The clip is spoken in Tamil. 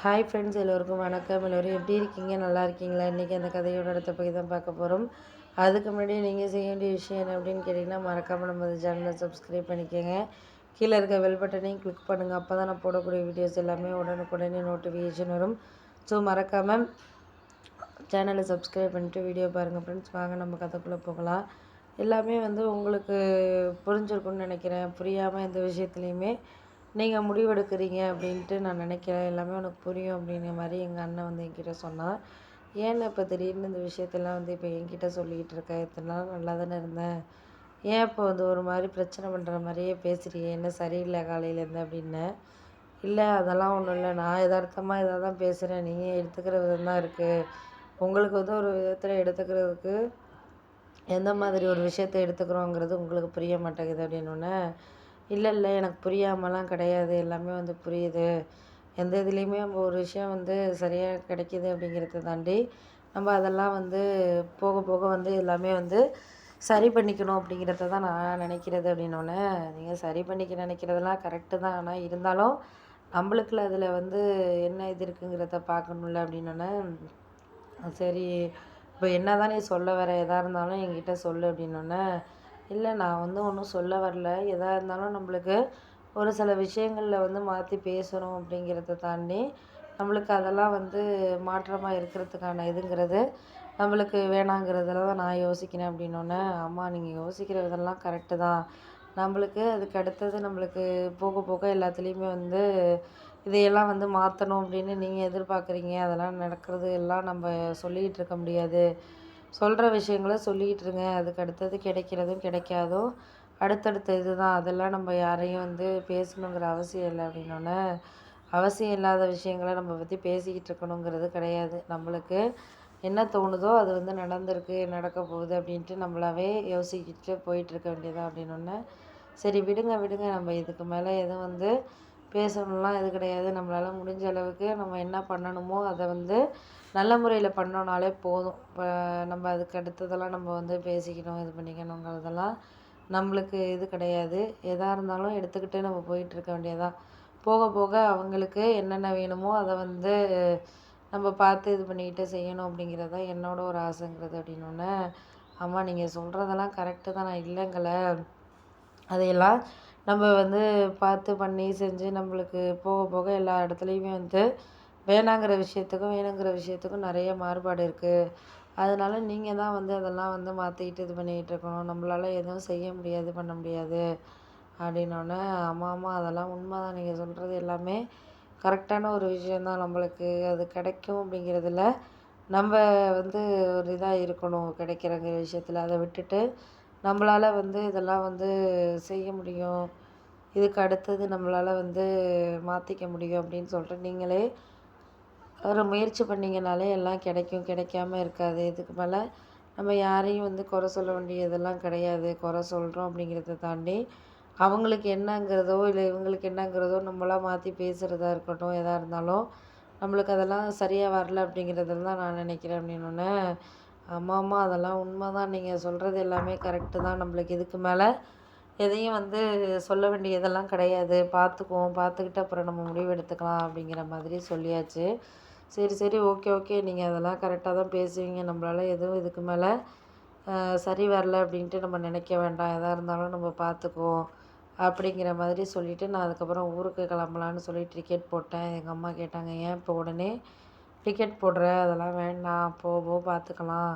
ஹாய் ஃப்ரெண்ட்ஸ், எல்லோருக்கும் வணக்கம். எல்லோரும் எப்படி இருக்கீங்க? நல்லா இருக்கீங்களா? இன்றைக்கி அந்த கதையோட அடுத்த பகுதி தான் பார்க்க போகிறோம். அதுக்கு முன்னாடி நீங்கள் செய்ய வேண்டிய விஷயம் என்ன அப்படின்னு கேட்டிங்கன்னா, மறக்காமல் நம்ம சேனலை சப்ஸ்கிரைப் பண்ணிக்கோங்க. கீழே இருக்க பெல் பட்டனையும் கிளிக் பண்ணுங்கள். அப்போ தான் நான் போடக்கூடிய வீடியோஸ் எல்லாமே உடனுக்குடனே நோட்டிஃபிகேஷன் வரும். ஸோ மறக்காமல் சேனலை சப்ஸ்கிரைப் பண்ணிட்டு வீடியோ பாருங்கள் ஃப்ரெண்ட்ஸ். வாங்க நம்ம கதைக்குள்ளே போகலாம். எல்லாமே உங்களுக்கு புரிஞ்சிருக்குன்னு நினைக்கிறேன். புரியாமல் எந்த விஷயத்துலையுமே நீங்கள் முடிவெடுக்கிறீங்க அப்படின்ட்டு நான் நினைக்கிறேன். எல்லாமே உனக்கு புரியும் அப்படிங்கிற மாதிரி எங்கள் அண்ணன் என்கிட்ட சொன்னான். ஏன்னு இப்போ திடீர்னு இந்த விஷயத்தெல்லாம் இப்போ என்கிட்ட சொல்லிக்கிட்டு இருக்க? இத்தனை நாள் நல்லா தானே இருந்தேன், ஏன் இப்போ ஒரு மாதிரி பிரச்சனை பண்ணுற மாதிரியே பேசுகிறியே, என்ன சரியில்லை காலையிலேருந்து அப்படின்னேன். இல்லை அதெல்லாம் ஒன்றும் இல்லை, நான் யதார்த்தமாக இதாக தான் பேசுகிறேன், நீங்கள் எடுத்துக்கிற விதம் தான் இருக்குது. உங்களுக்கு ஒரு விதத்தில் எடுத்துக்கிறதுக்கு எந்த மாதிரி ஒரு விஷயத்தை எடுத்துக்கிறோங்கிறது உங்களுக்கு புரிய மாட்டேங்குது அப்படின்னோடனே, இல்லை இல்லை எனக்கு புரியாமலாம் கிடையாது, எல்லாமே புரியுது. எந்த இதுலேயுமே நம்ம ஒரு விஷயம் சரியாக கிடைக்கிது அப்படிங்கிறத தாண்டி நம்ம அதெல்லாம் போக போக எல்லாமே சரி பண்ணிக்கணும் அப்படிங்கிறத தான் நான் நினைக்கிறது அப்படின்னோடனே, நீங்கள் சரி பண்ணிக்க நினைக்கிறதெல்லாம் கரெக்டு தான், ஆனால் இருந்தாலும் நம்மளுக்குள்ள அதில் என்ன இது இருக்குங்கிறத பார்க்கணும்ல அப்படின்னோடனே, சரி இப்போ என்ன தான் நீ சொல்ல வர, எதாக இருந்தாலும் என்கிட்ட சொல்லு அப்படின்னோடனே, இல்லை நான் ஒன்றும் சொல்ல வரல, எதாக இருந்தாலும் நம்மளுக்கு ஒரு சில விஷயங்களில் மாற்றி பேசணும் அப்படிங்கிறத தாண்டி நம்மளுக்கு அதெல்லாம் மாற்றமாக இருக்கிறதுக்கான இதுங்கிறது நம்மளுக்கு வேணாங்கிறதுல தான் நான் யோசிக்கிறேன் அப்படின்னோடனே, அம்மா நீங்கள் யோசிக்கிற இதெல்லாம் கரெக்டு தான், நம்மளுக்கு அதுக்கு அடுத்தது நம்மளுக்கு போக போக எல்லாத்துலேயுமே இதையெல்லாம் மாற்றணும் அப்படின்னு நீங்கள் எதிர்பார்க்குறீங்க. அதெல்லாம் நடக்கிறது எல்லாம் நம்ம சொல்லிக்கிட்டு இருக்க முடியாது. சொல்கிற விஷயங்கள சொல்லிக்கிட்டு இருங்க. அதுக்கு அடுத்தது கிடைக்கிறதும் கிடைக்காதும் அடுத்தடுத்த இது தான். அதெல்லாம் நம்ம யாரையும் பேசணுங்கிற அவசியம் இல்லை அப்படின்னோடனே, அவசியம் இல்லாத விஷயங்களை நம்ம பற்றி பேசிக்கிட்டு இருக்கணுங்கிறது கிடையாது. நம்மளுக்கு என்ன தோணுதோ அது நடந்திருக்கு, நடக்க போகுது அப்படின்ட்டு நம்மளாவே யோசிக்கிட்டு போயிட்டுருக்க வேண்டியதா அப்படின்னோடனே, சரி விடுங்க விடுங்க, நம்ம இதுக்கு மேலே எதுவும் பேசணும்லாம் இது கிடையாது. நம்மளால் முடிஞ்ச அளவுக்கு நம்ம என்ன பண்ணணுமோ அதை நல்ல முறையில் பண்ணோனாலே போதும். இப்போ நம்ம அதுக்கு அடுத்ததெல்லாம் நம்ம பேசிக்கணும், இது பண்ணிக்கணுங்கிறதெல்லாம் நம்மளுக்கு இது கிடையாது. எதாக இருந்தாலும் எடுத்துக்கிட்டு நம்ம போயிட்டுருக்க வேண்டியதான். போக போக அவங்களுக்கு என்னென்ன வேணுமோ அதை நம்ம பார்த்து இது பண்ணிக்கிட்டு செய்யணும் அப்படிங்கிறது தான் என்னோட ஒரு ஆசைங்கிறது அப்படின்னோடனே, அம்மா நீங்கள் சொல்கிறதெல்லாம் கரெக்டு தான், நான் இல்லைங்களே, அதையெல்லாம் நம்ம பார்த்து பண்ணி செஞ்சு நம்மளுக்கு போக போக எல்லா இடத்துலையுமே வேணாங்கிற விஷயத்துக்கும் வேணுங்கிற விஷயத்துக்கும் நிறைய மாறுபாடு இருக்குது. அதனால நீங்கள் தான் அதெல்லாம் மாற்றிக்கிட்டு இது பண்ணிக்கிட்டு இருக்கணும். நம்மளால எதுவும் செய்ய முடியாது, பண்ண முடியாது அப்படின்னோடனே, ஆமாம் ஆமாம் அதெல்லாம் உண்மை தான், நீங்கள் சொல்கிறது எல்லாமே கரெக்டான ஒரு விஷயந்தான். நம்மளுக்கு அது கிடைக்கும் அப்படிங்கிறதுல நம்ம ஒரு இதாக இருக்கணும் கிடைக்கிறங்கிற விஷயத்தில். அதை விட்டுட்டு நம்மளால் இதெல்லாம் செய்ய முடியும், இதுக்கு அடுத்தது நம்மளால் மாற்றிக்க முடியும் அப்படின்னு சொல்லிட்டு நீங்களே ஒரு முயற்சி பண்ணிங்கனாலே எல்லாம் கிடைக்கும், கிடைக்காம இருக்காது. இதுக்கு மேலே நம்ம யாரையும் குறை சொல்ல வேண்டியதெல்லாம் கிடையாது. குறை சொல்கிறோம் அப்படிங்கிறத தாண்டி அவங்களுக்கு என்னங்கிறதோ இல்லை இவங்களுக்கு என்னங்கிறதோ நம்மளாம் மாற்றி பேசுகிறதா இருக்கட்டும், எதாக இருந்தாலும் நம்மளுக்கு அதெல்லாம் சரியாக வரல அப்படிங்கிறதுல தான் நான் நினைக்கிறேன் அப்படின்னோடனே, ஆமாம் ஆமாம் அதெல்லாம் உண்மை தான், நீங்கள் சொல்கிறது எல்லாமே கரெக்டு தான், நம்மளுக்கு இதுக்கு மேலே எதையும் சொல்ல வேண்டியதெல்லாம் கிடையாது, பார்த்துக்குவோம், பார்த்துக்கிட்டு அப்புறம் நம்ம முடிவு எடுத்துக்கலாம் அப்படிங்கிற மாதிரி சொல்லியாச்சு. சரி சரி ஓகே ஓகே, நீங்கள் அதெல்லாம் கரெக்டாக தான் பேசுவீங்க, நம்மளால் எதுவும் இதுக்கு மேலே சரி வரல அப்படின்ட்டு நம்ம நினைக்க வேண்டாம், எதாக இருந்தாலும் நம்ம பார்த்துக்குவோம் அப்படிங்கிற மாதிரி சொல்லிவிட்டு நான் அதுக்கப்புறம் ஊருக்கு கிளம்பலான்னு சொல்லி டிக்கெட் போட்டேன். எங்கள் அம்மா கேட்டாங்க, ஏன் இப்போ உடனே டிக்கெட் போடுற, அதெல்லாம் வேண்டாம், போக பார்த்துக்கலாம்